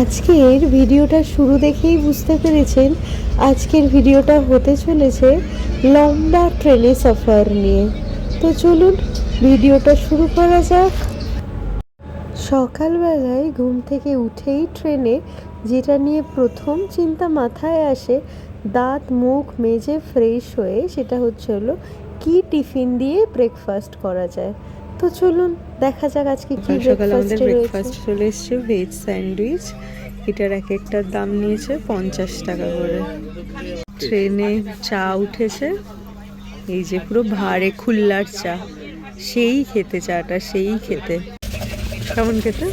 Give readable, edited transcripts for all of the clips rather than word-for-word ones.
আজকের ভিডিওটা শুরু দেখেই বুঝতে পেরেছেন আজকের ভিডিওটা হতে চলেছে লম্বা ট্রেনে সফর নিয়ে। তো চলুন ভিডিওটা শুরু করা যাক। সকালবেলায় ঘুম থেকে উঠেই ট্রেনে যেটা নিয়ে প্রথম চিন্তা মাথায় আসে, দাঁত মুখ মেজে ফ্রেশ হয়ে, সেটা হলো কি টিফিন দিয়ে ব্রেকফাস্ট করা যায়। তো চলুন দেখা যাক আজকে কি ব্রেকফাস্টে রয়েছে। চলে এসছে ভেজ স্যান্ডউইচ। এটার এক একটার দাম নিয়েছে 50 টাকা করে। ট্রেনে চা উঠেছে, এই যে পুরো ভারে খুল্লার চা, সেই খেতে চাটা, সেই খেতে। কেমন খেতে?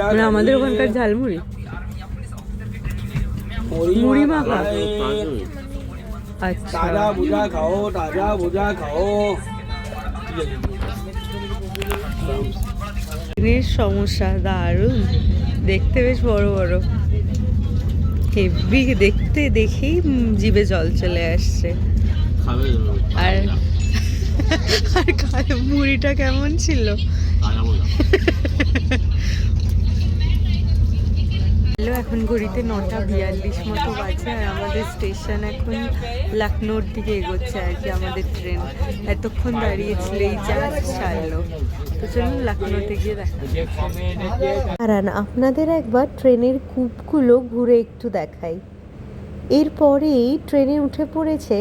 মানে আমাদের ওখানকার ঝালমুড়ি, মুড়ি মাখা। আচ্ছা, ট্রেনের সমস্যা দারুণ, দেখতে বেশ বড় বড়, হেভি দেখতে, দেখেই জিভে জল চলে আসছে। আর মুড়িটা কেমন ছিল? এখন ঘড়িতে 9:42 মতো বাজে, আর আমাদের স্টেশন এখন লখনৌর দিকে এগোচ্ছে আর কি। আমাদের ট্রেন এতক্ষণ দাঁড়িয়েছিল, এই জাস্ট ছাড়লো। তো চলুন লখনৌতে গিয়ে দেখা। দাঁড়ান, আপনাদের একবার ট্রেনের কূপগুলো ঘুরে একটু দেখাই। এরপরেই ট্রেনে উঠে পড়েছে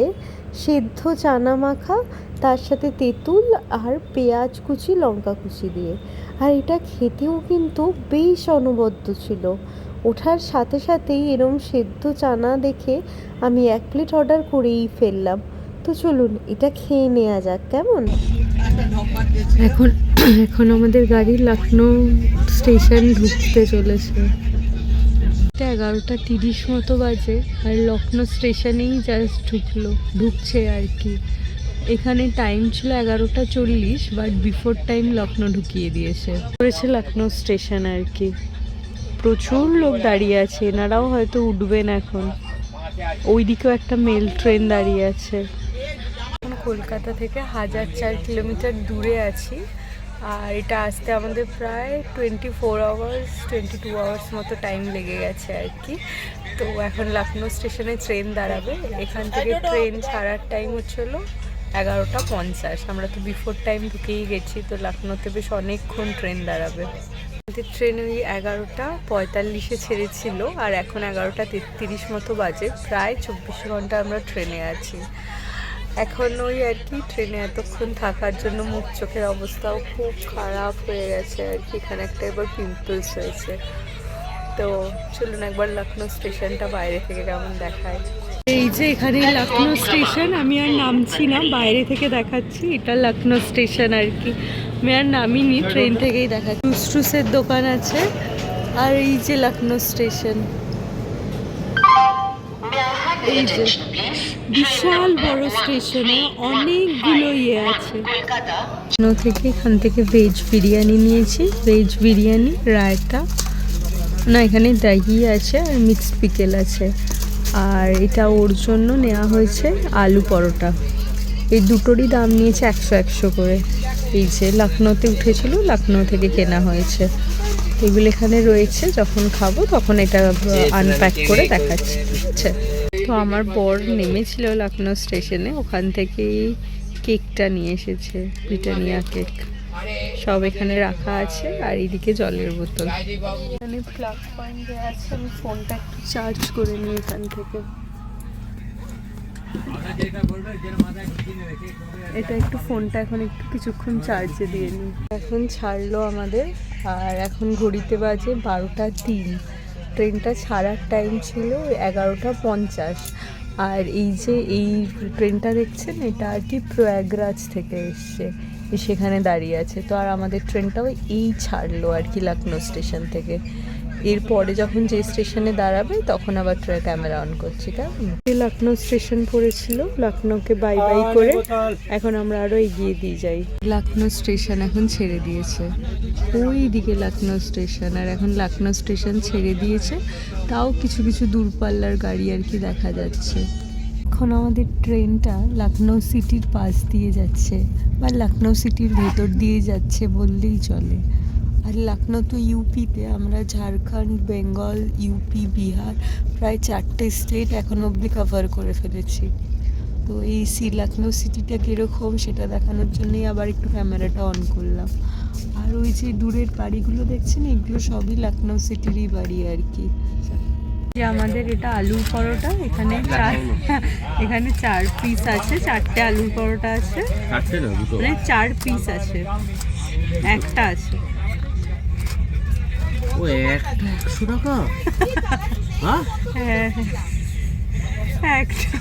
সেদ্ধ চানা মাখা, তার সাথে তেঁতুল আর পেঁয়াজ কুচি, লঙ্কা কুচি দিয়ে। আর এটা খেতেও কিন্তু বেশ অনবদ্য ছিল। ওঠার সাথে সাথেই এরম সেদ্ধ চানা দেখে আমি 1 প্লেট অর্ডার করেই ফেললাম। তো চলুন এটা খেয়ে নেওয়া যাক, কেমন? এখন এখন আমাদের গাড়ি লখনৌ স্টেশন ঢুকতে চলেছে। 11:30 মতো বাজে, আর লখনৌ স্টেশনেই জাস্ট ঢুকছে আর কি। এখানে টাইম ছিল 11:40, বাট বিফোর টাইম লখনৌ ঢুকিয়ে দিয়েছে। করেছে লখনৌ স্টেশন আর কি। প্রচুর লোক দাঁড়িয়ে আছে, এনারাও হয়তো উঠবেন এখন। ওইদিকেও একটা মেল ট্রেন দাঁড়িয়ে আছে। কলকাতা থেকে 1004 কিলোমিটার দূরে আছি, আর এটা আসতে আমাদের প্রায় 22 আওয়ার্স মতো টাইম লেগে গেছে আর কি। তো এখন লখনৌ স্টেশনে ট্রেন দাঁড়াবে। এখান থেকে ট্রেন ছাড়ার টাইম হলো 11:50। আমরা তো বিফোর টাইম ঢুকেই গেছি, তো লখনৌতে বেশ অনেকক্ষণ ট্রেন দাঁড়াবে। আমাদের ট্রেন ওই 11:45 ছেড়েছিল, আর এখন 11:33 মতো বাজে। প্রায় 24 ঘন্টা আমরা ট্রেনে আছি। এখন ওই আর কি, ট্রেনে এতক্ষণ থাকার জন্য মুখ চোখের অবস্থাও খুব খারাপ হয়ে গেছে আর কি। এখানে একটা এবার পিম্পলস হয়েছে। তো চলুন একবার লখনৌ স্টেশনটা বাইরে থেকে কেমন দেখায়। এই যে এখানে লখনৌ স্টেশন, আমি আর নামছি না, বাইরে থেকে দেখাচ্ছি। এটা লখনৌ স্টেশন আর কি। আমি আর নামিনি, ট্রেন থেকেই দেখাচ্ছি। টুসের দোকান আছে, আর এই যে লখনৌ স্টেশন। এই যে বিশাল বড় স্টেশনে অনেকগুলো আছে। লখনৌ থেকে এখান থেকে ভেজ বিরিয়ানি নিয়েছি, ভেজ বিরিয়ানি, রায়তা, না এখানে দহি আছে আর মিক্সড পিকেল আছে। আর এটা ওর জন্য নেওয়া হয়েছে আলু পরোটা। এই দুটোরই দাম নিয়েছে 100 করে। এই যে লখনৌতে উঠেছিল, লখনৌ থেকে কেনা হয়েছে। এগুলো এখানে রয়েছে, যখন খাবো তখন এটা আনপ্যাক করে দেখাচ্ছি, ঠিক আছে? তো আমার বর নেমেছিল লখনৌ স্টেশনে, ওখান থেকেই কেকটা নিয়ে এসেছে, ব্রিটানিয়া কেক। সব এখানে রাখা আছে, আর এইদিকে জলের বোতল। এখানে প্লাগ পয়েন্ট দেওয়া আছে, আমি ফোনটা একটু চার্জ করে নিই এখান থেকে। এটা একটু ফোনটা এখন একটু কিছুক্ষণ চার্জে দিয়ে নিই। এখন ছাড়লো আমাদের, আর এখন ঘড়িতে বাজে 12:03। ট্রেনটা ছাড়ার টাইম ছিল 11:50। আর এই যে এই ট্রেনটা দেখছেন, এটা আর কি প্রয়াগরাজ থেকে এসছে, সেখানে দাঁড়িয়ে আছে। তো আর আমাদের ট্রেনটাও এই ছাড়লো আর কি লখনৌ স্টেশন থেকে। এরপরে যখন যে স্টেশনে দাঁড়াবে তখন আবার ক্যামেরা অন করছি, কেমন? লখনৌ স্টেশন পড়েছিল, লখনৌকে বাই বাই করে এখন আমরা আরও এগিয়ে দিয়ে যাই। লখনৌ স্টেশন এখন ছেড়ে দিয়েছে, ওই দিকে লখনৌ স্টেশন। আর এখন লখনৌ স্টেশন ছেড়ে দিয়েছে, তাও কিছু কিছু দূরপাল্লার গাড়ি আর কি দেখা যাচ্ছে। এখন আমাদের ট্রেনটা লখনৌ সিটির পাশ দিয়ে যাচ্ছে, বা লখনৌ সিটির ভেতর দিয়ে যাচ্ছে বললেই চলে। আর লখনৌ তো ইউপিতে, আমরা ঝাড়খণ্ড, বেঙ্গল, ইউপি, বিহার প্রায় 4টে স্টেট এখন অবধি কভার করে ফেলেছি। তো এই লখনৌ সিটিটা কীরকম সেটা দেখানোর জন্যই আবার একটু ক্যামেরাটা অন করলাম। আর ওই যে দূরের বাড়িগুলো দেখছেন, এগুলো সবই লখনৌ সিটিরই বাড়ি আর কি। যে আমাদের এটা আলুর পরোটা, এখানে এখানে 4 পিস আছে, 4টে আলুর পরোটা আছে, মানে 4 পিস আছে, একটা আছে। ও একটা 100 টাকা? হ্যাঁ হ্যাঁ, একটা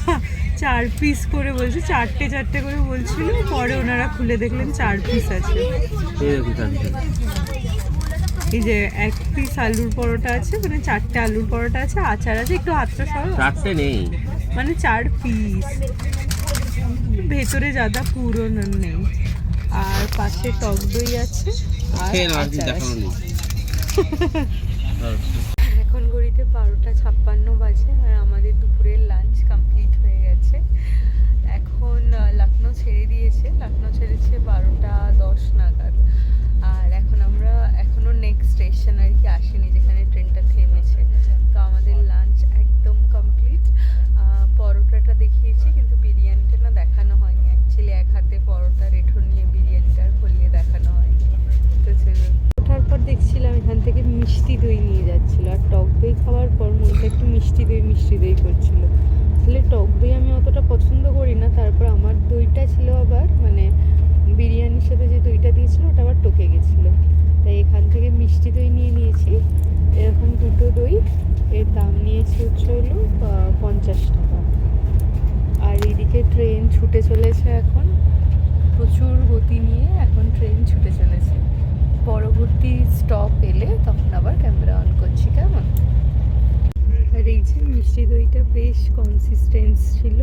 4 পিস করে বলছে, 4টে করে বলছিল, পরে ওনারা খুলে দেখলেন 4 পিস আছে। এই যে 1 পিস আলুর পরোটা আছে, মানে 4টে আলুর পরোটা আছে, আচার আছে, একটু হাতটা সরো, 4টে নেই, মানে 4 পিস, ভেতরে জাদা পুরো নেই। আর পাশে টক দই আছে আর আচার আছে। এখন ঘড়িতে 12:56 বাজে আর আমাদের দুপুরের লাঞ্চ কমপ্লিট হয়ে গেছে। এখন লখনৌ ছেড়ে দিয়েছে, লখনৌ ছেড়েছে 12:10 নাগাদ। আর এখন আমরা এখনও নেক্সট স্টেশন আর কি আসিনি, যেখানে ট্রেনটা থেমেছে। তো আমাদের লাঞ্চ একদম কমপ্লিট। পরোটাটা দেখিয়েছি, কিন্তু বিরিয়ানিটা না দেখানো হয়নি। অ্যাকচুয়ালি এক হাতে পরোটা রেঠো নিয়ে বিরিয়ানিটা আর খুলিয়ে দেখানো হয়নি। তো চলুন। ওঠার পর দেখছিলাম এখান থেকে মিষ্টি দই নিয়ে যাচ্ছিলো, আর টক দই খাওয়ার পর মনটা একটু মিষ্টি দই করছিল। আসলে টক দই আমি অতটা পছন্দ করি না, তারপর আমার দইটা ছিল আবার, মানে বিরিয়ানির সাথে যে দইটা দিয়েছিল ওটা আবার টকে গেছিলো, তাই এখান থেকে মিষ্টি দই নিয়ে নিয়েছি। এরকম 2টো দই, এর দাম নিয়েছে হলো 50 টাকা। আর এইদিকে ট্রেন ছুটে চলেছে এখন, প্রচুর গতি নিয়ে এখন ট্রেন ছুটে চলেছে। পরবর্তী স্টপ এলে তখন আবার ক্যামেরা অন করছি, কেমন? আর এই যে মিষ্টি দইটা বেশ কনসিস্টেন্স ছিল,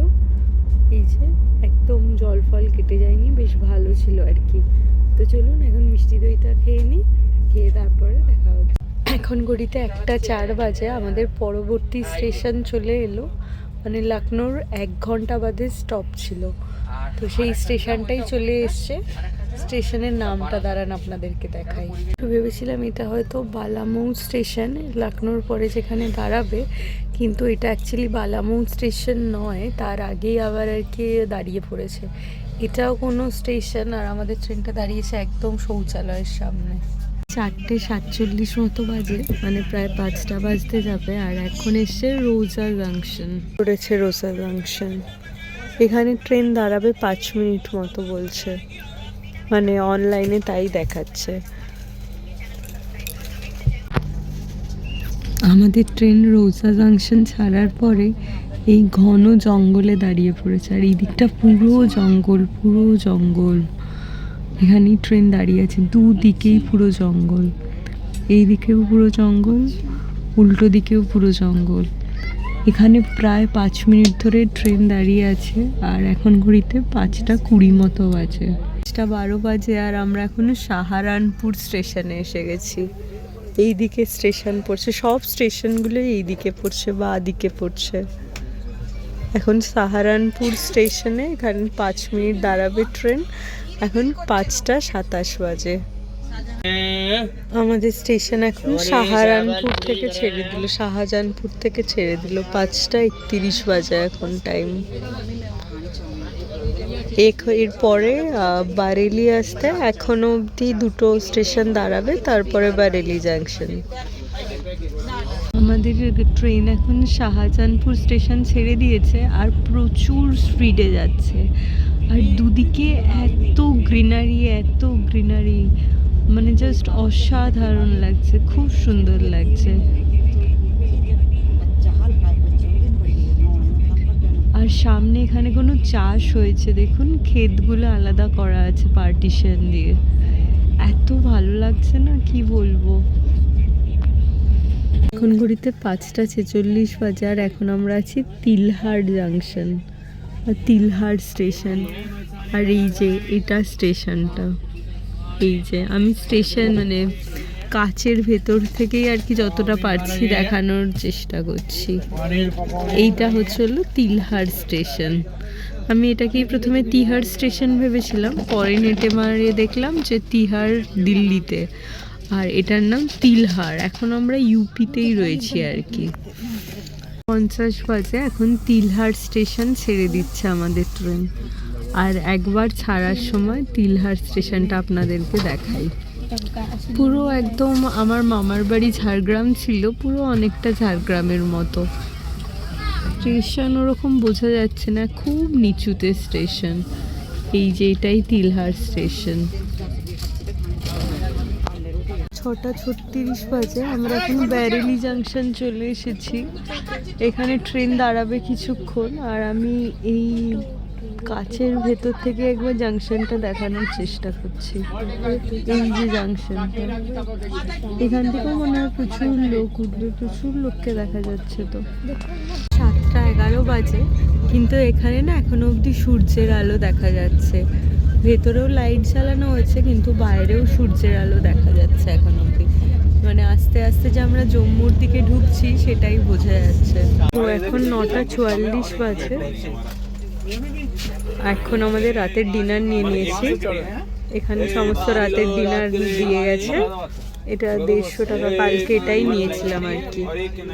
এই যে একদম জল ফল কেটে যায়নি, বেশ ভালো ছিল আর কি। তো চলুন এখন মিষ্টি দইটা খেয়ে নিই, খেয়ে তারপরে দেখা হচ্ছে। এখন ঘড়িতে 1:04 বাজে, আমাদের পরবর্তী স্টেশন চলে এলো, মানে লখনৌর 1 ঘন্টা বাদে স্টপ ছিল। তো সেই স্টেশনটাই চলে এসছে। স্টেশনের নামটা দাঁড়ান আপনাদেরকে দেখাই। ভেবেছিলাম এটা হয়তো বালামৌ স্টেশন, লখনৌর পরে যেখানে দাঁড়াবে, কিন্তু এটা অ্যাকচুয়ালি বালামৌ স্টেশন নয়, তার আগেই আবার আর কি দাঁড়িয়ে পড়েছে। এটাও কোনো স্টেশন, আর আমাদের ট্রেনটা দাঁড়িয়েছে একদম শৌচালয়ের সামনে। 4:47 মতো বাজে, মানে প্রায় 5টা বাজতে যাবে। আর এখন এসছে রোজা জাংশন, পড়েছে রোজা জাংশন। এখানে ট্রেন দাঁড়াবে 5 মিনিট মতো বলছে, মানে অনলাইনে তাই দেখাচ্ছে। আমাদের ট্রেন রোজা জাংশন ছাড়ার পরে এই ঘন জঙ্গলে দাঁড়িয়ে পড়েছে, আর এই দিকটা পুরো জঙ্গল। এখানেই ট্রেন দাঁড়িয়ে আছে, দুদিকেই পুরো জঙ্গল, এই দিকেও পুরো জঙ্গল, উল্টো দিকেও পুরো জঙ্গল। এখানে প্রায় 5 মিনিট ধরে ট্রেন দাঁড়িয়ে আছে, আর এখন ঘড়িতে 5:20 মতো বাজে, 5:12 বাজে। আর আমরা এখনো সাহারানপুর স্টেশনে এসে গেছি। এই দিকে স্টেশন পড়ছে, সব স্টেশনগুলো এই দিকে পড়ছে বা দিকে পড়ছে। এখন সাহারানপুর স্টেশনে, এখানে 5 মিনিট দাঁড়াবে ট্রেন। এখন 5:27 বাজে। আমাদের স্টেশন এখন শাহজাহানপুর থেকে ছেড়ে দিল 5:31 বাজে এখন টাইম। এরপরে বারেলি আসতে এখনো অবধি 2টো স্টেশন দাঁড়াবে, তারপরে বারেলি জাংশন। আমাদের ট্রেন এখন শাহজাহানপুর স্টেশন ছেড়ে দিয়েছে, আর প্রচুর স্পিডে যাচ্ছে, আর দুদিকে এত গ্রিনারি, মানে জাস্ট অসাধারণ লাগছে, খুব সুন্দর লাগছে। আর সামনে এখানে কোনো চাষ হয়েছে, দেখুন ক্ষেতগুলো আলাদা করা আছে পার্টিশন দিয়ে, এত ভালো লাগছে না কি বলবো। এখন ঘড়িতে 5:46 বাজে, আর এখন আমরা আছি তিলহাট জাংশন আর তিলহাট স্টেশন। আর এই যে এটা স্টেশনটা, এই যে আমি স্টেশন মানে কাচের ভেতর থেকেই আর কি যতটা পারছি দেখানোর চেষ্টা করছি। এইটা হলো তিলহাট স্টেশন। আমি এটাকেই প্রথমে তিহার স্টেশন ভেবেছিলাম, পরে নেটে মারিয়ে দেখলাম যে তিহার দিল্লিতে, আর এটার নাম তিলহার। এখন আমরা ইউপিতেই রয়েছি আর কি। 50 বাজে, এখন তিলহার স্টেশন ছেড়ে দিচ্ছে আমাদের ট্রেন। আর একবার ছাড়ার সময় তিলহার স্টেশনটা আপনাদেরকে দেখাই। পুরো একদম আমার মামার বাড়ি ঝাড়গ্রাম ছিল, পুরো অনেকটা ঝাড়গ্রামের মতো। স্টেশন ওরকম বোঝা যাচ্ছে না, খুব নিচুতে স্টেশন। এই যে এটাই তিলহার স্টেশন। 6:36 বাজে, আমরা এখন ব্যারেলি জাংশন চলে এসেছি। এখানে ট্রেন দাঁড়াবে কিছুক্ষণ, আর আমি এই কাচের ভেতর থেকে একবার জাংশনটা দেখানোর চেষ্টা করছি। এই যে জাংশনটা, এখান থেকেও মনে হয় প্রচুর লোক উঠবে, প্রচুর লোককে দেখা যাচ্ছে। তো 7:11 বাজে, কিন্তু এখানে না এখনো অবধি সূর্যের আলো দেখা যাচ্ছে। ভেতরেও লাইট জ্বালানো হয়েছে, কিন্তু বাইরেও সূর্যের আলো দেখা যাচ্ছে এখন অবধি। মানে আস্তে আস্তে যে আমরা জম্মুর দিকে ঢুকছি সেটাই বোঝা যাচ্ছে। তো এখন 9:44 বাজে। এখন আমাদের রাতের ডিনার নিয়ে নিয়েছি। এখানে সমস্ত রাতের ডিনার দিয়ে গেছে। এটা 150 টাকা, কালকে এটাই নিয়েছিলাম আর কি।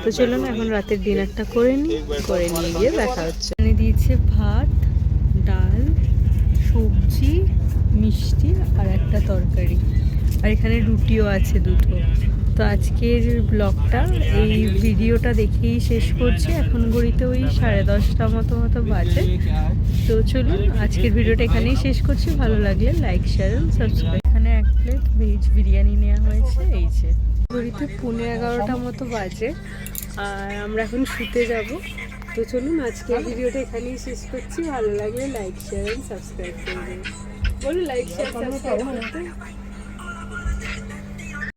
তো চলুন এখন রাতের ডিনারটা করে নিয়ে গিয়ে দেখা হচ্ছে। এখানে দিয়েছে ভাত, ডাল, সবজি, মিষ্টি আর একটা তরকারি, আর এখানে রুটিও আছে দুটো। তো আজকের ব্লগটা এই ভিডিওটা দেখেই শেষ করছি। এখন ঘড়িতে ওই 10:30 মতো বাজে। তো চলুন আজকের ভিডিওটা এখানেই শেষ করছি। ভালো লাগলে লাইক, শেয়ার এন্ড সাবস্ক্রাইব। এখানে 1 প্লেট ভেজ বিরিয়ানি নেওয়া হয়েছে। এই যে ঘড়িতে 11:15 মতো বাজে, আর আমরা এখন শুতে যাব। তো চলুন আজকের ভিডিওটা এখানেই শেষ করছি। ভালো লাগলে লাইক, শেয়ার এন্ড সাবস্ক্রাইব করবেন। বলুন লাইক, শেয়ার, সাবস্ক্রাইব করতে।